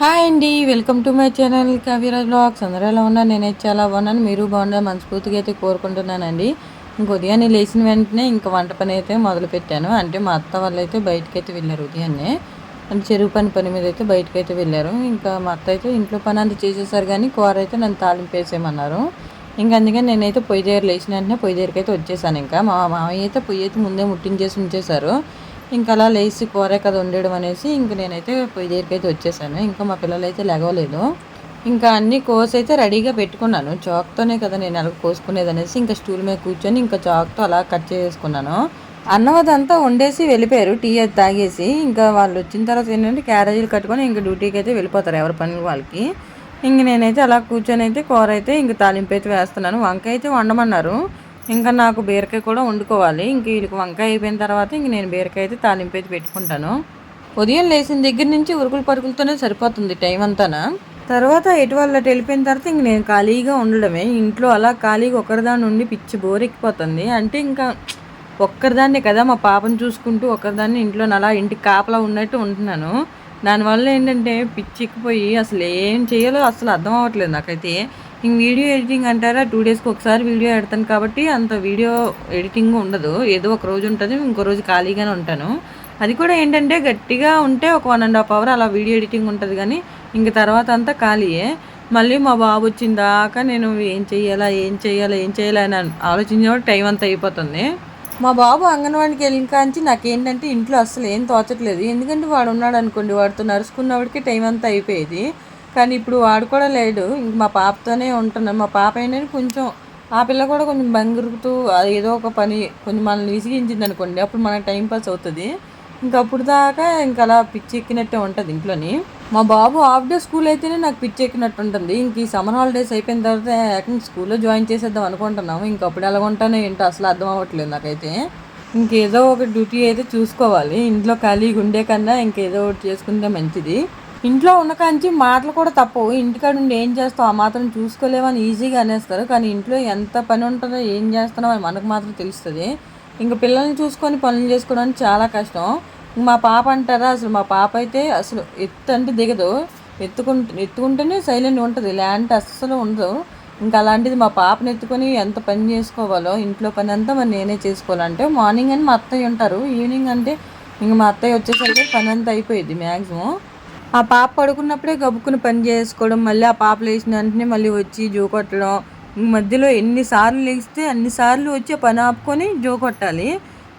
Hi అండి. Welcome to my channel Kaviraj vlogs. అందరూ ఎలా ఉన్నారు? నేనైతే చాలా బాగున్నాను. మీరు బాగుండాలి మనస్ఫూర్తిగా అయితే కోరుకుంటున్నానండి. ఇంక ఉదయాన్నే లేచిన వెంటనే ఇంకా వంట పని అయితే మొదలుపెట్టాను. అంటే మా అత్త వాళ్ళు అయితే బయటకైతే వెళ్ళారు ఉదయాన్నే. అంటే చెరువు పని మీద అయితే బయటకైతే వెళ్ళారు. ఇంకా మా అత్త అయితే ఇంట్లో పని అంతా చేసేసారు కానీ కూర అయితే నన్ను తాలింపు వేసేయమన్నారు. ఇంకా అందుకని నేనైతే పొయ్యి దగ్గర లేచిన వెంటనే పొయ్యి దగ్గరికి అయితే వచ్చేసాను. ఇంకా మా మామయ్య అయితే పొయ్యి అయితే ముందే ముట్టించేసి ఉంచేశారు. ఇంకా అలా లేచి కూరే కదా ఉండడం అనేసి ఇంక నేనైతే పొయ్యి దగ్గరికి అయితే వచ్చేసాను. ఇంకా మా పిల్లలైతే లెగవలేదు. ఇంకా అన్ని కోసి అయితే రెడీగా పెట్టుకున్నాను. చాక్తోనే కదా నేను అలా కోసుకునేది అనేసి ఇంకా స్టూల్ మీద కూర్చొని ఇంకా చాక్తో అలా కట్ చేసుకున్నాను. అన్నం అదంతా వండేసి వెళ్ళిపోయారు టీ అది తాగేసి. ఇంకా వాళ్ళు వచ్చిన తర్వాత ఏంటంటే క్యారేజీలు కట్టుకొని ఇంకా డ్యూటీకి అయితే వెళ్ళిపోతారు ఎవరి పనులు వాళ్ళకి. ఇంక నేనైతే అలా కూర్చొని అయితే కూర అయితే ఇంక తాలింపు అయితే వేస్తున్నాను. వంకాయ అయితే వండమన్నారు. ఇంకా నాకు బీరకాయ కూడా వండుకోవాలి. ఇంక వీళ్ళకి వంకాయ అయిపోయిన తర్వాత ఇంక నేను బీరకాయ అయితే తాలింపు అయితే పెట్టుకుంటాను. ఉదయం లేచిన దగ్గర నుంచి ఉరుకులు పరుగులతోనే సరిపోతుంది టైం అంతానా. తర్వాత ఎటు వాళ్ళు అటు వెళ్ళిపోయిన తర్వాత ఇంక నేను ఖాళీగా ఉండడమే. ఇంట్లో అలా ఖాళీగా ఒకరిదాని నుండి పిచ్చి బోరెక్కిపోతుంది. అంటే ఇంకా ఒక్కరిదాన్నే కదా మా పాపను చూసుకుంటూ ఒకరిదాన్ని ఇంట్లో అలా ఇంటికి కాపలా ఉన్నట్టు ఉంటున్నాను. దానివల్ల ఏంటంటే పిచ్చి ఎక్కిపోయి అసలు ఏం చేయాలో అసలు అర్థం అవ్వట్లేదు నాకైతే. ఇంక వీడియో ఎడిటింగ్ అంటారా 2 డేస్కి ఒకసారి వీడియో ఎడతాను కాబట్టి అంత వీడియో ఎడిటింగ్ ఉండదు. ఏదో ఒక రోజు ఉంటుంది, ఇంకో రోజు ఖాళీగానే ఉంటాను. అది కూడా ఏంటంటే గట్టిగా ఉంటే ఒక 1.5 అవర్ అలా వీడియో ఎడిటింగ్ ఉంటుంది కానీ ఇంక తర్వాత అంతా ఖాళీయే. మళ్ళీ మా బాబు వచ్చిన దాకా నేను ఏం చేయాలా అని ఆలోచించేవాడు టైం అంతా అయిపోతుంది. మా బాబు అంగన్వాడికి వెళ్ళిన కాంచి నాకేంటంటే ఇంట్లో అస్సలు ఏం తోచట్లేదు. ఎందుకంటే వాడు ఉన్నాడు అనుకోండి, వాడితో నడుచుకున్నప్పటికీ టైం అంతా అయిపోయేది. కానీ ఇప్పుడు వాడు కూడా లేడు. ఇంక మా పాపతోనే ఉంటున్నాను. మా పాప ఏంటంటే కొంచెం ఆ పిల్ల కూడా కొంచెం బంగురుతూ ఏదో ఒక పని కొంచెం మనల్ని విసిగించింది అనుకోండి, అప్పుడు మనకు టైం పాస్ అవుతుంది. ఇంక అప్పుడు దాకా ఇంక అలా పిచ్చి ఎక్కినట్టే ఉంటుంది ఇంట్లోని. మా బాబు హాఫ్ డే స్కూల్ అయితేనే నాకు పిచ్చి ఎక్కినట్టు ఉంటుంది. ఇంక ఈ సమ్మర్ హాలిడేస్ అయిపోయిన తర్వాత ఏకంగా స్కూల్లో జాయిన్ చేసేద్దాం అనుకుంటున్నాము. ఇంక అప్పుడు ఎలా ఉంటానో ఏంటో అసలు అర్థం అవ్వట్లేదు నాకైతే. ఇంకేదో ఒక డ్యూటీ అయితే చూసుకోవాలి. ఇంట్లో ఖాళీగా ఉండే కన్నా ఇంకేదో ఒకటి చేసుకుంటే మంచిది. ఇంట్లో ఉన్న కాంచి మాటలు కూడా తప్పవు. ఇంటికాడ ఉండి ఏం చేస్తావు ఆ మాత్రం చూసుకోలేమని ఈజీగా అనేస్తారు. కానీ ఇంట్లో ఎంత పని ఉంటుందో ఏం చేస్తున్నావు అని మనకు మాత్రం తెలుస్తుంది. ఇంక పిల్లల్ని చూసుకొని పనులు చేసుకోవడానికి చాలా కష్టం. మా పాప అంటారా, అసలు మా పాప అయితే అసలు ఎత్తు అంటే దిగదు. ఎత్తుకుంటేనే సైలెంట్ ఉంటుంది, లేదంటే అస్సలు ఉండదు. ఇంకా అలాంటిది మా పాపను ఎత్తుకొని ఎంత పని చేసుకోవాలో ఇంట్లో పని అంతా మరి నేనే చేసుకోవాలంటే మార్నింగ్ అని మా అత్తయ్య ఉంటారు, ఈవినింగ్ అంటే ఇంక మా అత్తయ్య వచ్చేసరికి పని అంతా అయిపోయింది మ్యాక్సిమం. ఆ పాప పడుకున్నప్పుడే గబుక్కుని పని చేసుకోవడం, మళ్ళీ ఆ పాప లేచిన వెంటనే మళ్ళీ వచ్చి జో కొట్టడం. మధ్యలో ఎన్నిసార్లు లేస్తే అన్నిసార్లు వచ్చి పని ఆపుకొని జో కొట్టాలి.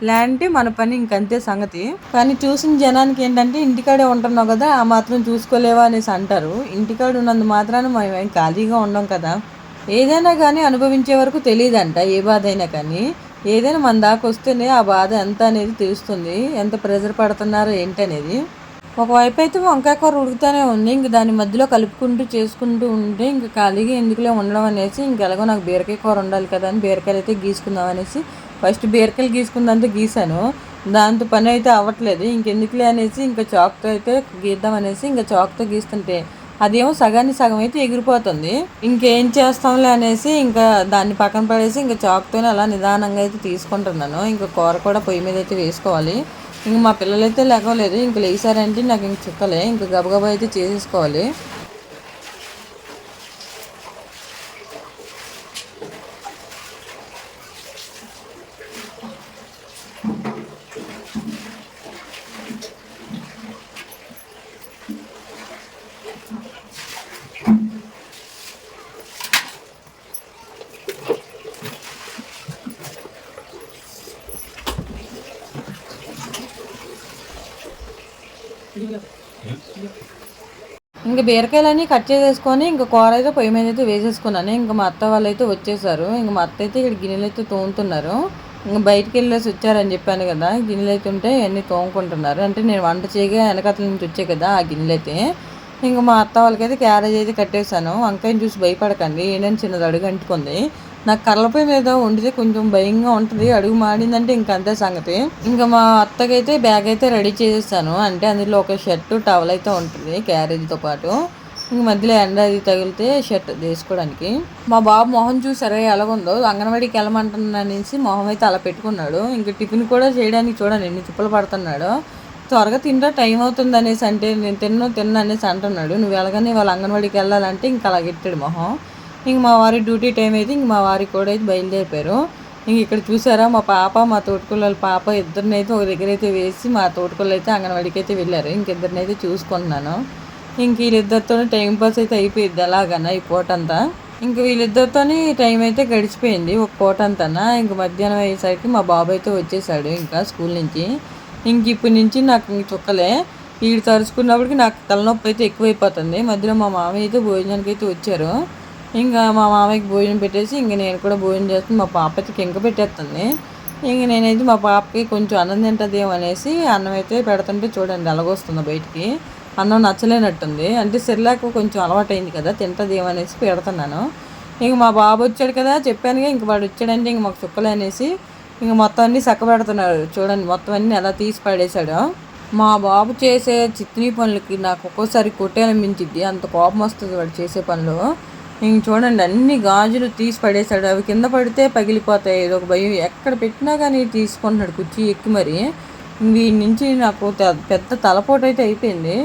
లేదంటే మన పని ఇంకంతే సంగతి. కానీ చూసిన జనానికి ఏంటంటే ఇంటికాడే ఉంటున్నావు కదా ఆ మాత్రం చూసుకోలేవా అనేసి అంటారు. ఇంటికాడ ఉన్నందు మాత్రాన మేము ఏం ఖాళీగా ఉండం కదా. ఏదైనా కానీ అనుభవించే వరకు తెలియదంట ఏ బాధ అయినా కానీ. ఏదైనా మన దాకా వస్తేనే ఆ బాధ ఎంత అనేది తెలుస్తుంది, ఎంత ప్రెజర్ పడుతున్నారో ఏంటనేది. ఒకవైపు అయితే వంకాయ కూర ఉడుకుతూనే ఉంది. ఇంక దాని మధ్యలో కలుపుకుంటూ చేసుకుంటూ ఉంటే ఇంక ఖాళీగా ఎందుకులే ఉండడం అనేసి ఇంక ఎలాగో నాకు బీరకాయ కూర ఉండాలి కదా అని బీరకాయలు అయితే గీసుకుందాం అనేసి ఫస్ట్ బీరకాయలు గీసుకుందంతా గీసాను. దాంతో పని అయితే అవ్వట్లేదు. ఇంకెందుకులే అనేసి ఇంకా చాక్తో అయితే గీద్దాం అనేసి ఇంకా చాక్తో గీస్తుంటే అదేమో సగానికి సగం అయితే ఎగిరిపోతుంది. ఇంకేం చేస్తాంలే అనేసి ఇంకా దాన్ని పక్కన పడేసి ఇంకా చాక్తోనే అలా నిదానంగా అయితే తీసుకుంటున్నాను. ఇంకా కూర కూడా పొయ్యి మీద అయితే వేసుకోవాలి. ఇంక మా పిల్లలైతే లేగలేదు. ఇంక లేచారంటే నాకు ఇంక చుక్కలే, ఇంక గబగబా అయితే చేసేసుకోవాలి. ఇంక బీరకాయలన్నీ కట్ చేసేసుకొని ఇంక కూర అయితే పొయ్యి మీద అయితే వేసేసుకున్నాను. ఇంకా మా అత్త వాళ్ళు అయితే వచ్చేసారు. ఇంక మా అత్త అయితే ఇక్కడ గిన్నెలు అయితే తోముతున్నారు. ఇంక బయటికి వెళ్ళేసి వచ్చారని చెప్పాను కదా, గిన్నెలు అయితే ఉంటే అన్నీ తోముకుంటున్నారు. అంటే నేను వంట చేయగా వెనకతల నుంచి వచ్చాయి కదా ఆ గిన్నెలు అయితే. ఇంక మా అత్త వాళ్ళకైతే క్యారేజ్ అయితే కట్టేశాను. వంకాయని చూసి భయపడకండి, ఏంటంటే చిన్నది అడుగు అంటుకుంది. నాకు కర్రలపై మీద వండితే కొంచెం భయంగా ఉంటుంది, అడుగు మాడిందంటే ఇంక అంతే సంగతి. ఇంకా మా అత్తకైతే బ్యాగ్ అయితే రెడీ చేసేసాను. అంటే అందులో ఒక షర్టు టవల్ అయితే ఉంటుంది క్యారేజ్తో పాటు. ఇంక మధ్యలో ఎండ అది తగిలితే షర్ట్ వేసుకోవడానికి. మా బాబు మొహం చూసారా ఎలాగుందో, అంగన్వాడికి వెళ్ళమంటున్నా అనేసి మొహం అయితే అలా పెట్టుకున్నాడు. ఇంక టిఫిన్ కూడా చేయడానికి చూడండి ఎన్ని తిప్పలు పడుతున్నాడు. త్వరగా తినరా టైం అవుతుంది అనేసి అంటే నేను తిన్నా అనేసి అంటున్నాడు. నువ్వు ఎలాగని వాళ్ళ అంగన్వాడికి వెళ్ళాలంటే ఇంకా అలా ఎట్టాడు మొహం. ఇంక మా వారి డ్యూటీ టైం అయితే ఇంక మా వారికి కూడా అయితే బయలుదేరిపోయారు. ఇంక ఇక్కడ చూసారా మా పాప మా తోటికోళ్ళ పాప ఇద్దరినైతే ఒక దగ్గర అయితే వేసి మా తోటికోళ్ళు అయితే అంగన్వాడికి అయితే వెళ్ళారు. ఇంకిద్దరినైతే చూసుకుంటున్నాను. ఇంక వీళ్ళిద్దరితో టైం పాస్ అయితే అయిపోయింది అలాగన్నా ఈ పూట అంతా. ఇంక వీళ్ళిద్దరితో టైం అయితే గడిచిపోయింది ఒక పూట అంతా. ఇంక మధ్యాహ్నం అయ్యేసరికి మా బాబు అయితే వచ్చేసాడు ఇంకా స్కూల్ నుంచి. ఇంక ఇప్పటి నుంచి నాకు ఇంక చుక్కలే. వీడు తరుచుకున్నప్పటికి నాకు తలనొప్పి అయితే ఎక్కువైపోతుంది. మధ్యలో మా మామయ్య అయితే భోజనానికి అయితే వచ్చారు. ఇంకా మా మామయ్యకి భోజనం పెట్టేసి ఇంక నేను కూడా భోజనం చేస్తాను. మా పాప అయితే కింక పెట్టేస్తుంది. ఇంక నేనైతే మా పాపకి కొంచెం అన్నం తింటుందేమో అనేసి అన్నం అయితే పెడుతుంటే చూడండి ఎలాగొస్తుందో బయటికి. అన్నం నచ్చలేనట్టుంది. అంటే సెర్లాక్ కొంచెం అలవాటైంది కదా తింటుందేమో అనేసి పెడుతున్నాను. ఇంక మా బాబు వచ్చాడు కదా చెప్పానుగా, ఇంక వాడు వచ్చాడంటే ఇంక మాకు చుక్కలే అనేసి ఇంక మొత్తం అన్నీ చక్కబెడుతున్నాడు. చూడండి మొత్తం అన్నీ ఎలా తీసి పడేశాడు. మా బాబు చేసే చిత్నీ పనులకి నాకు ఒక్కోసారి కొట్టేయాలనిపించిద్ది. అంత కోపం వస్తుంది వాడు చేసే పనులు. ఇంక చూడండి అన్ని గాజులు తీసి పడేశాడు. అవి కింద పడితే పగిలిపోతాయి ఏదో ఒక భయం. ఎక్కడ పెట్టినా కానీ తీసుకుంటున్నాడు కుర్చీ ఎక్కి మరి. వీడి నుంచి నాకు పెద్ద తలపోటు అయితే అయిపోయింది.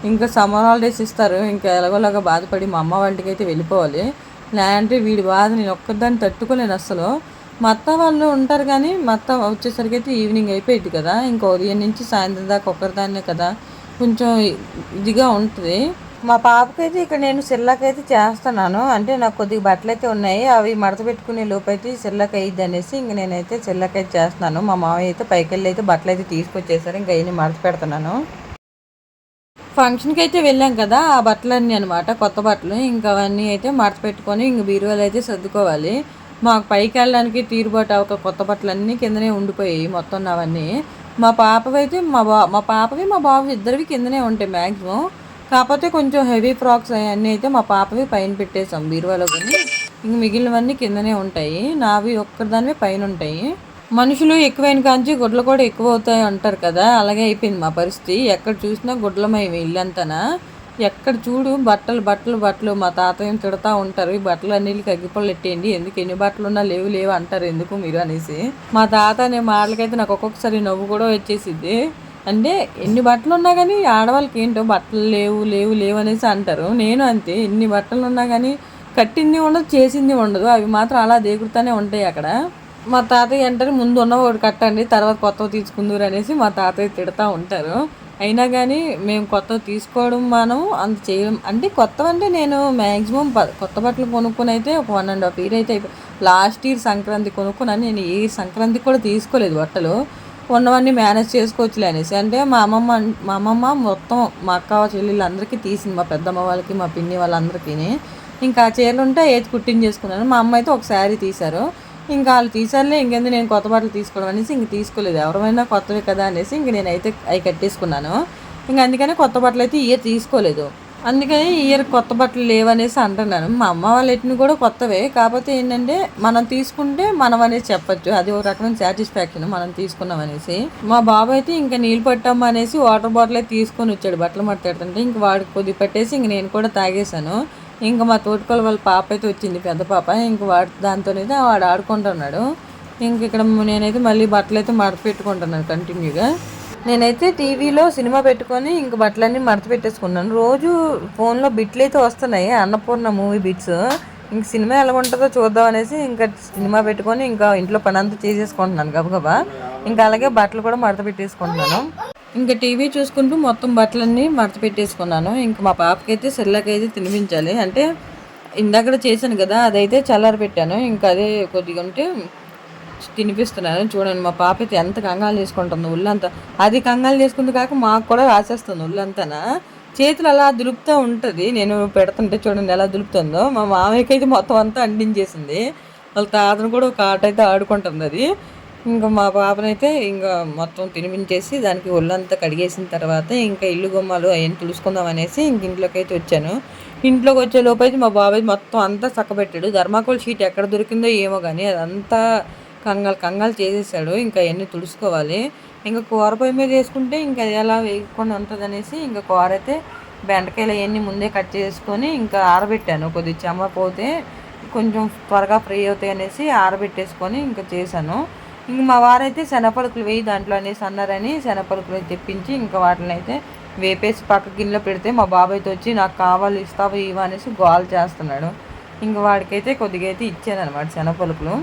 ఇంకా సమ్మర్ హాలిడేస్ ఇస్తారు. ఇంకా ఎలాగోలాగా బాధపడి మా అమ్మ వాళ్ళకి అయితే వెళ్ళిపోవాలి. లేదంటే వీడి బాధ నేను ఒక్కదాన్ని తట్టుకోలేను అసలు. మా అత్త వాళ్ళు ఉంటారు కానీ మా అత్త వచ్చేసరికి అయితే ఈవినింగ్ అయిపోయింది కదా. ఇంకా ఉదయం నుంచి సాయంత్రం దాకా ఒక్కరిదాన్నే కదా, కొంచెం ఇదిగా ఉంటుంది. మా పాపకైతే ఇక్కడ నేను సిర్లాక్ అయితే చేస్తున్నాను. అంటే నాకు కొద్దిగా బట్టలు అయితే ఉన్నాయి, అవి మడత పెట్టుకునే లోపు అయితే సిర్లాక్ అయ్యిద్ది అనేసి ఇంక నేనైతే సిర్లాక్ అయితే చేస్తున్నాను. మా మామయ్య అయితే పైకి వెళ్ళి అయితే బట్టలు అయితే తీసుకొచ్చేసారు. ఇంకా అవన్నీ మడత పెడుతున్నాను. ఫంక్షన్కి అయితే వెళ్ళాం కదా, ఆ బట్టలన్నీ అనమాట కొత్త బట్టలు. ఇంకా అవన్నీ అయితే మడత పెట్టుకొని ఇంక బీరువాలు అయితే సర్దుకోవాలి. మాకు పైకి వెళ్ళడానికి తీరుబాటు ఒక కొత్త బట్టలు అన్నీ కిందనే ఉండిపోయాయి మొత్తం అవన్నీ. మా పాపవి అయితే మా పాపవి మా బాబు ఇద్దరివి కిందనే ఉంటాయి మ్యాక్సిమం. కాకపోతే కొంచెం హెవీ ఫ్రాక్స్ అవన్నీ అయితే మా పాపవి పైన పెట్టేసాం బీరువాలో. కానీ ఇంక మిగిలినవన్నీ కిందనే ఉంటాయి. నావి ఒక్కదానివి పైన ఉంటాయి. మనుషులు ఎక్కువైన కాంచి గుడ్లు కూడా ఎక్కువ అవుతాయి అంటారు కదా, అలాగే అయిపోయింది మా పరిస్థితి. ఎక్కడ చూసినా గుడ్లమయ్యి ఇల్లంతనా. ఎక్కడ చూడు బట్టలు బట్టలు బట్టలు. మా తాతయ్య తిడతా ఉంటారు, ఈ బట్టలు అన్నిటికి అగ్గిపళ్ళు ఎట్టేయండి, ఎందుకు ఎన్ని బట్టలు ఉన్నా లేవు లేవు అంటారు ఎందుకు మీరు అనేసి. మా తాత అనే మాటలకైతే నాకు ఒక్కొక్కసారి నవ్వు కూడా వచ్చేసిద్ది. అంటే ఎన్ని బట్టలు ఉన్నా కానీ ఆడవాళ్ళకి ఏంటో బట్టలు లేవు లేవు లేవు అనేసి అంటారు. నేను అంతే, ఎన్ని బట్టలు ఉన్నా కానీ కట్టింది ఉండదు చేసింది ఉండదు, అవి మాత్రం అలా దేగురుతూనే ఉంటాయి అక్కడ. మా తాతయ్య అంటారు ముందు ఉన్న ఒకటి కట్టండి తర్వాత కొత్తవి తీసుకుందరు అనేసి మా తాతయ్య తిడతా ఉంటారు. అయినా కానీ మేము కొత్తవి తీసుకోవడం మనం అంత చేయడం. అంటే కొత్తవంటే నేను మ్యాక్సిమం కొత్త బట్టలు కొనుక్కొని అయితే ఒక 1.5 year అయితే లాస్ట్ ఇయర్ సంక్రాంతి కొనుక్కున్నాను. నేను ఈ సంక్రాంతికి కూడా తీసుకోలేదు బట్టలు. ఉన్నవన్నీ మేనేజ్ చేసుకోవచ్చులే అనేసి. అంటే మా అమ్మమ్మ మొత్తం మా అక్క చెల్లెళ్ళు అందరికీ తీసింది, మా పెద్దమ్మ వాళ్ళకి మా పిన్ని వాళ్ళందరికీ. ఇంకా ఆ చీరలు ఉంటే ఏది కుట్టించేసుకున్నాను. మా అమ్మ అయితే ఒక శారీ తీశారు. ఇంకా వాళ్ళు తీసారులే ఇంకెందుకు నేను కొత్త బట్టలు తీసుకోవడం అనేసి ఇంక తీసుకోలేదు. ఎవరైనా కొత్తవే కదా అనేసి ఇంక నేనైతే అవి కట్టేసుకున్నాను. ఇంక అందుకనే కొత్త బట్టలు అయితే ఇయర్ తీసుకోలేదు. అందుకని ఇయర్ కొత్త బట్టలు లేవనేసి అంటున్నాను. మా అమ్మ వాళ్ళ ఎట్టిని కూడా కొత్తవే, కాకపోతే ఏంటంటే మనం తీసుకుంటే మనం అనేది చెప్పచ్చు, అది ఒక రకమైన సాటిస్ఫాక్షన్ మనం తీసుకున్నాం అనేసి. మా బాబు అయితే ఇంకా నీళ్ళు పట్టమ్మ అనేసి వాటర్ బాటిల్ అయితే తీసుకొని వచ్చాడు బట్టలు మట్టాడుతుంటే. ఇంక వాడికి కొద్దిగా పెట్టేసి ఇంక నేను కూడా తాగేశాను. ఇంకా మా తోటికోళ్ళ వాళ్ళ పాప అయితే వచ్చింది పెద్ద పాప. ఇంక దాంతోనైతే వాడు ఆడుకుంటున్నాడు. ఇంక ఇక్కడ నేనైతే మళ్ళీ బట్టలు అయితే మడత పెట్టుకుంటున్నాను కంటిన్యూగా. నేనైతే టీవీలో సినిమా పెట్టుకొని ఇంక బట్టలన్నీ మడత పెట్టేసుకున్నాను. రోజు ఫోన్లో బిట్లు అయితే వస్తున్నాయి, అన్నపూర్ణ మూవీ బిట్స్. ఇంక సినిమా ఎలా ఉంటుందో చూద్దాం అనేసి ఇంకా సినిమా పెట్టుకొని ఇంకా ఇంట్లో పని అంతా చేసేసుకుంటున్నాను గబగబా. ఇంకా అలాగే బట్టలు కూడా మడత పెట్టేసుకుంటున్నాను. ఇంకా టీవీ చూసుకుంటూ మొత్తం బట్టలన్నీ మడత పెట్టేసుకున్నాను. ఇంకా మా పాపకి అయితే సెర్లాక్ అయితే తినిపించాలి. అంటే ఇందాక చేశాను కదా, అదైతే చల్లారి పెట్టాను. ఇంకా అదే కొద్దిగా ఉంటే తినిపిస్తున్నాను. చూడండి మా పాప అయితే ఎంత కంగాలు చేసుకుంటుందో ఒళ్ళంతా. అది కంగాలు చేసుకుంది కాక మాకు కూడా రాసేస్తుంది ఒళ్ళంతానా. చేతులు అలా దులుపుతూ ఉంటుంది, నేను పెడుతుంటే చూడండి ఎలా దులుపుతుందో. మా మామయ్యకి అయితే మొత్తం అంతా అంటించేసింది. వాళ్ళ తాతను కూడా ఒక ఆట అయితే ఆడుకుంటుంది అది. ఇంకా మా పాపనైతే ఇంకా మొత్తం తినిపించేసి దానికి ఒళ్ళంతా కడిగేసిన తర్వాత ఇంకా ఇల్లు గుమ్మాలు అవన్నీ తుడుచుకుందాం అనేసి ఇంక ఇంట్లోకి అయితే వచ్చాను. ఇంట్లోకి వచ్చే లోపు అయితే మా బాబాయ్ మొత్తం అంతా చక్కబెట్టాడు. థర్మాకోల్ షీట్ ఎక్కడ దొరికిందో ఏమో కానీ అదంతా కంగాలు చేసేసాడు. ఇంకా అవన్నీ తుడుచుకోవాలి. ఇంకా కూర పొయ్యి మీద వేసుకుంటే ఇంకా ఎలా వేయకుండా ఉంటుంది అనేసి ఇంకా కూర అయితే బెండకాయలు అవన్నీ ముందే కట్ చేసుకొని ఇంకా ఆరబెట్టాను. కొద్దిగా చెమ్మ పోతే కొంచెం త్వరగా ఫ్రై అవుతాయి అనేసి ఆరబెట్టేసుకొని ఇంకా చేశాను. ఇంక మా వారైతే శనగపలుకులు వేయి దాంట్లో అనేసి అన్నారని శనగపలుకులు తెప్పించి ఇంకా వాటిని అయితే వేపేసి పక్క గిన్నెలో పెడితే మా బాబాయ్తో వచ్చి నాకు కావాలి ఇస్తావా ఇవా అనేసి గోల్ చేస్తున్నాడు. ఇంక వాడికైతే కొద్దిగా అయితే ఇచ్చాను అనమాట శనగపలుకులు.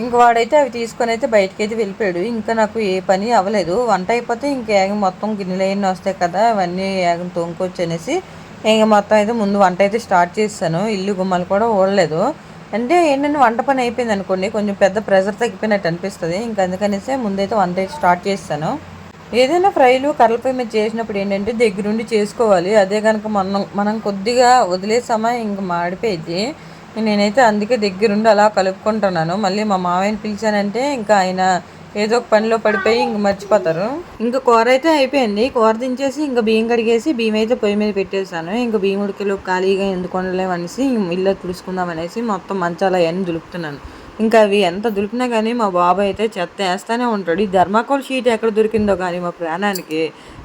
ఇంక వాడైతే అవి తీసుకొని అయితే బయటకి అయితే వెళ్ళిపోయాడు. ఇంకా నాకు ఏ పని అవ్వలేదు. వంట అయిపోతే ఇంక ఏగ మొత్తం గిన్నెలు అవన్నీ వస్తాయి కదా, అవన్నీ ఏగం తోముకోవచ్చు అనేసి ఇంక మొత్తం అయితే ముందు వంట అయితే స్టార్ట్ చేశాను. ఇల్లు గుమ్మలు కూడా ఓడలేదు. అంటే ఏంటంటే వంట పని అయిపోయింది అనుకోండి, కొంచెం పెద్ద ప్రెషర్ తగ్గిపోయినట్టు అనిపిస్తుంది. ఇంకా అందుకనేసి ముందైతే వంట అయితే స్టార్ట్ చేస్తాను. ఏదైనా ఫ్రైలు కర్రల పొయ్యి మీద చేసినప్పుడు ఏంటంటే దగ్గరుండి చేసుకోవాలి. అదే కనుక మనం కొద్దిగా వదిలేసామా ఇంక మాడిపోయింది. నేనైతే అందుకే దగ్గరుండి అలా కలుపుకుంటున్నాను. మళ్ళీ మా మామయ్యని పిలిచానంటే ఇంకా ఆయన ఏదో ఒక పనిలో పడిపోయి ఇంక మర్చిపోతారు. ఇంకా కూర అయితే అయిపోయింది. కూర దించేసి ఇంకా బియ్యం కడిగేసి బియ్యం అయితే పొయ్యి మీద పెట్టేశాను. ఇంకా బియ్యం ఉడికిలో ఖాళీగా ఎందుకు ఉండలేము అనేసి ఇల్లు తుడుచుకుందాం అనేసి మొత్తం మంచాలు అవన్నీ దులుపుతున్నాను. ఇంకా అవి ఎంత దులిపినా కానీ మా బాబాయ్ అయితే చెత్త వేస్తూనే ఉంటాడు. ఈ థర్మాకోల్ షీట్ ఎక్కడ దొరికిందో కానీ మా ప్రాణానికి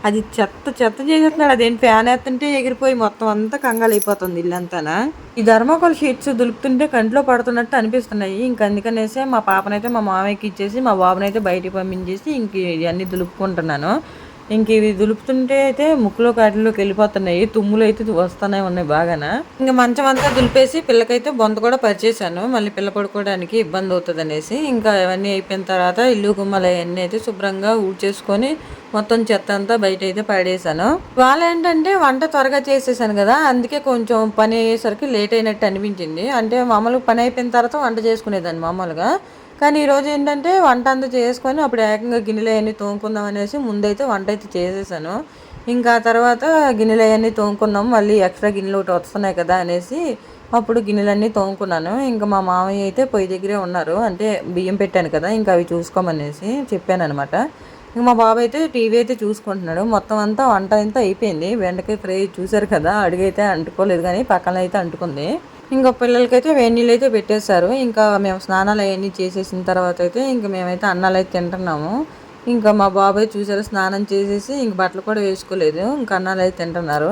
అది చెత్త చెత్త చేసేస్తున్నాడు. అదేంటి ఫ్యాన్ వేస్తుంటే ఎగిరిపోయి మొత్తం అంతా కంగాలైపోతుంది ఇల్లంతానా. ఈ థర్మాకోల్ షీట్స్ దులుపుతుంటే కంట్లో పడుతున్నట్టు అనిపిస్తున్నాయి. ఇంక అందుకనేసే మా పాపనైతే మా మామయ్యకి ఇచ్చేసి మా బాబునైతే బయటికి పంపించేసి ఇంక ఇవన్నీ దులుపుకుంటున్నాను. ఇంక ఇవి దులుపుతుంటే అయితే ముక్కులో కాటిలోకి వెళ్ళిపోతున్నాయి. తుమ్ములు అయితే వస్తూనే ఉన్నాయి బాగాన. ఇంకా మంచం అంతా దులిపేసి పిల్లకైతే బొంత కూడా పరిచేశాను. మళ్ళీ పిల్ల పడుకోవడానికి ఇబ్బంది అవుతుంది అనేసి ఇంకా అవన్నీ అయిపోయిన తర్వాత ఇల్లు గుమ్మలు అవన్నీ అయితే శుభ్రంగా ఊడ్చేసుకొని మొత్తం చెత్త అంతా బయట అయితే పడేసాను. వాళ్ళు ఏంటంటే వంట త్వరగా చేసేసాను కదా, అందుకే కొంచెం పని అయ్యేసరికి లేట్ అయినట్టు అనిపించింది. అంటే మామూలుగా పని అయిపోయిన తర్వాత వంట చేసుకునేదాన్ని మామూలుగా. కానీ ఈరోజు ఏంటంటే వంట అంతా చేసుకొని అప్పుడు ఏకంగా గిన్నెలు అవన్నీ తోముకుందాం అనేసి ముందైతే వంట అయితే చేసేసాను. ఇంకా తర్వాత గిన్నెలు అవన్నీ తోముకున్నాము. మళ్ళీ ఎక్స్ట్రా గిన్నెలు ఒకటి వస్తున్నాయి కదా అనేసి అప్పుడు గిన్నెలన్నీ తోముకున్నాను. ఇంకా మా మామయ్య అయితే పొయ్యి దగ్గరే ఉన్నారు. అంటే బియ్యం పెట్టాను కదా, ఇంకా అవి చూసుకోమనేసి చెప్పాను అనమాట. ఇంకా మా బాబు అయితే టీవీ అయితే చూసుకుంటున్నాడు. మొత్తం అంతా వంట అంతా అయిపోయింది. బెండకాయ ఫ్రై చూసారు కదా, అడుగైతే అంటుకోలేదు కానీ పక్కన అయితే అంటుకుంది. ఇంకా పిల్లలకైతే వేడి నీళ్ళు అయితే పెట్టేశారు. ఇంకా మేము స్నానాలు అవన్నీ చేసేసిన తర్వాత అయితే ఇంకా మేమైతే అన్నాలు అయితే తింటున్నాము. ఇంకా మా బాబాయ్ చూసారు స్నానం చేసేసి ఇంక బట్టలు కూడా వేసుకోలేదు, ఇంకా అన్నాలు అయితే తింటున్నారు.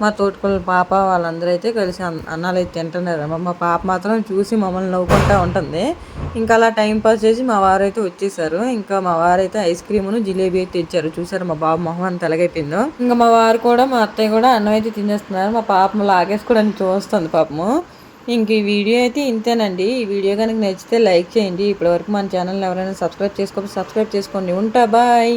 మా తోటకోళ్ళ పాప వాళ్ళందరూ అయితే కలిసి అన్నాలు అయితే తింటున్నారు. మా పాప మాత్రం చూసి మమ్మల్ని నవ్వుకుంటూ ఉంటుంది. ఇంకా అలా టైంపాస్ చేసి మా వారైతే వచ్చేసారు. ఇంకా మా వారైతే ఐస్ క్రీమును జిలేబీ అయితే తెచ్చారు. చూసారు మా బాబు మొహం అంత ఎలాగైపోయిందో. ఇంకా మా వారు కూడా మా అత్తయ్య కూడా అన్నం అయితే తినేస్తున్నారు. మా పాప లాగేసుకోవడానికి చూస్తుంది పాపము. ఇంక ఈ వీడియో అయితే ఇంతేనండి. ఈ వీడియో కనుక నచ్చితే లైక్ చేయండి. ఇప్పటివరకు మన ఛానల్ ఎవరైనా సబ్స్క్రైబ్ చేసుకోండి. ఉంటా, బాయ్.